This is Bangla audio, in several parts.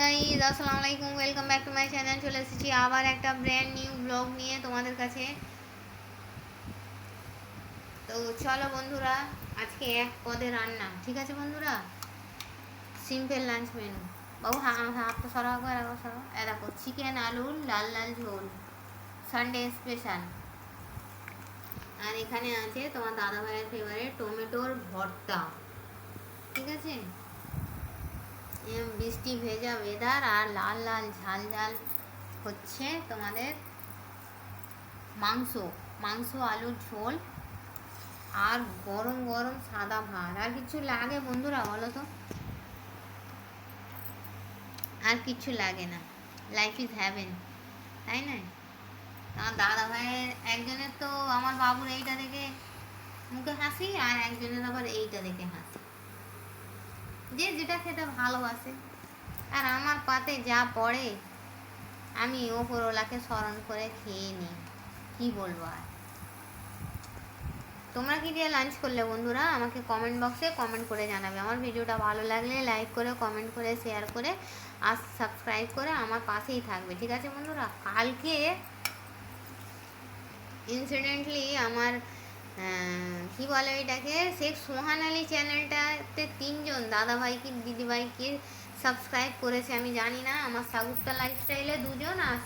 গাইজ, আসসালামু আলাইকুম, welcome back to my channel. চলে এসেছি আবার একটা ব্র্যান্ড নিউ ব্লগ নিয়ে তোমাদের কাছে। তো চলো বন্ধুরা, আজকে এক পদে রান্না, ঠিক আছে বন্ধুরা? Simple lunch menu. বাবু হাতটা সরাও একবার, সরাও। দেখো, চিকেন আলুর লাল লাল ঝোল, সানডে স্পেশাল। আর এখানে আছে তোমার দাদা ভাইয়ের ফেভারিট টমেটোর ভর্তা, ঠিক আছে? বৃষ্টি ভেজা ওয়েদার আর লাল লাল ঝাল ঝাল হচ্ছে তোমাদের মাংস মাংস আলুর ঝোল আর গরম গরম সাদা ভাত। আর কিছু লাগে বন্ধুরা, বলো তো? আর কিছু লাগে না। লাইফ ইজ হ্যাভেন, তাই না? আমার দাদা ভাইয়ের একজনের তো আমার বাবুর এইটা দেখে মুখে হাসি, আর একজনের আবার এইটা দেখে হাসি। যে যেটা খেতে ভালোবাসে। আর আমার পাতে যা পড়ে আমি ওপরওয়ালাকে স্মরণ করে খেয়ে নিই, কি বলবো আর। তোমরা কি দিয়ে লাঞ্চ করলে বন্ধুরা? আমাকে কমেন্ট বক্সে কমেন্ট করে জানাবে। আমার ভিডিওটা ভালো লাগলে লাইক করে, কমেন্ট করে, শেয়ার করে আর সাবস্ক্রাইব করে আমার পাশেই থাকবে, ঠিক আছে বন্ধুরা? কালকে ইনসিডেন্টলি আমার কি বলে এটাকে, শেখ সোহান আলী চ্যানেলটাতে 3জন দাদাভাই কি দিদিভাইকে সাবস্ক্রাইব করেছে আমি জানি না। আমার সাগুপ্তা লাইফস্টাইলে 2জন আর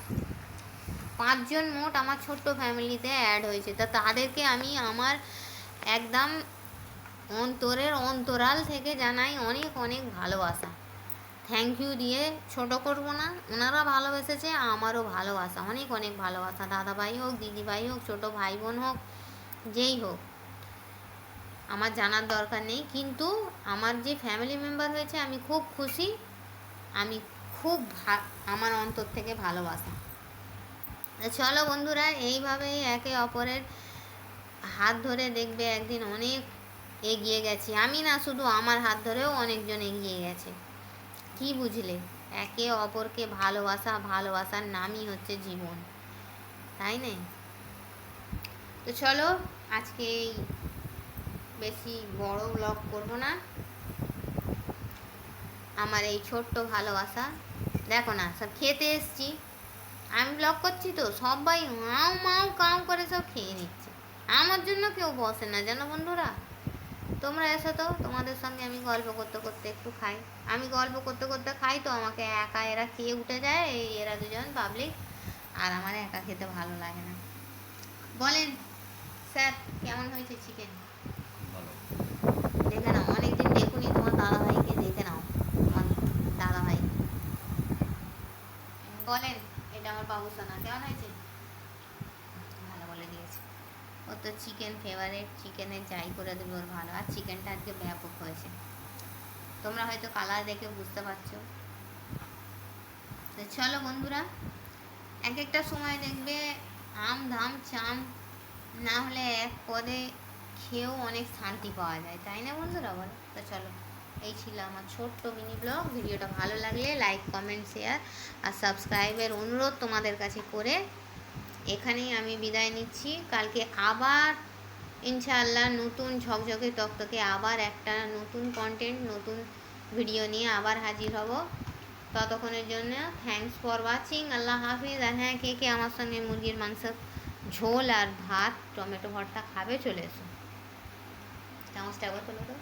5জন মোট আমার ছোট্ট ফ্যামিলিতে অ্যাড হয়েছে। তা তাদেরকে আমি আমার একদম অন্তরের অন্তরাল থেকে জানাই অনেক অনেক ভালোবাসা। থ্যাংক ইউ দিয়ে ছোট করবো না। ওনারা ভালোবেসেছে, আমারও ভালোবাসা, অনেক অনেক ভালোবাসা। দাদাভাই হোক, দিদিভাই হোক, ছোটো ভাই বোন হোক, যেই হোক, আমার জানার দরকার নেই। কিন্তু আমার যে ফ্যামিলি মেম্বার হয়েছে আমি খুব খুশি, আমি খুব আমার অন্তর থেকে ভালোবাসা। চলো বন্ধুরা, এইভাবেই একে অপরের হাত ধরে দেখবে একদিন অনেক এগিয়ে গেছি। আমি না, শুধু আমার হাত ধরেও অনেকজন এগিয়ে গেছে। কি বুঝলে? একে অপরকে ভালোবাসা, ভালোবাসার নামই হচ্ছে জীবন, তাই না? তো চলো, আজকে বেশি বড় ব্লগ করব না। আমার এই ছোট্ট ভালোবাসা দেখো না, সব খেতে এসছি, আমি ব্লগ করছি তো সবাই মাও মাও কাম করে সব খেয়ে নিচ্ছে। আমার জন্য কেউ বসে না, জানো বন্ধুরা? তোমরা এসো তো, তোমাদের সঙ্গে আমি গল্প করতে করতে একটু খাই। আমি গল্প করতে করতে খাই তো আমাকে একা এরা খেয়ে উঠে যায়, এই এরা 2জন পাবলিক, আর আমার একা খেতে ভালো লাগে না। বলেন স্যার, কেমন হয়েছে চিকেন? দেখে নাও, অনেকদিন দেখুনি তোমার দাদা ভাইকে, দেখে নাও তোমার দাদা ভাই। বলেন, এটা আমার বাবুসোনা, কেমন হয়েছে? ভালো বলে দিয়েছে। ও তো চিকেন ফেভারিট, চিকেনের যাই করে দেবে ওর ভালো। আর চিকেনটা আজকে ব্যাপক হয়েছে, তোমরা হয়তো কালার দেখে বুঝতে পারছো। তো চলো বন্ধুরা, এক একটা সময় দেখবে আম ধাম চাম না হলে এক পদে খেয়েও অনেক শান্তি পাওয়া যায়, তাই না বন্ধুরা? বলো তো। চলো, এই ছিল আমার ছোট্ট মিনি ব্লগ। ভিডিওটা ভালো লাগলে লাইক, কমেন্ট, শেয়ার আর সাবস্ক্রাইবের অনুরোধ তোমাদের কাছে করে এখানেই আমি বিদায় নিচ্ছি। কালকে আবার ইনশাআল্লাহ নতুন ঝকঝকে টকটকে আবার একটা নতুন কন্টেন্ট, নতুন ভিডিও নিয়ে আবার হাজির হব। ততক্ষণের জন্য থ্যাংকস ফর ওয়াচিং। আল্লাহ হাফিজ। আর হ্যাঁ, কে কে আমার সঙ্গে মুরগির মাংস ঝোল আর ভাত টমেটো ভর্তা খাবে, চলে এসো। চামচটা একবার তোলো তো।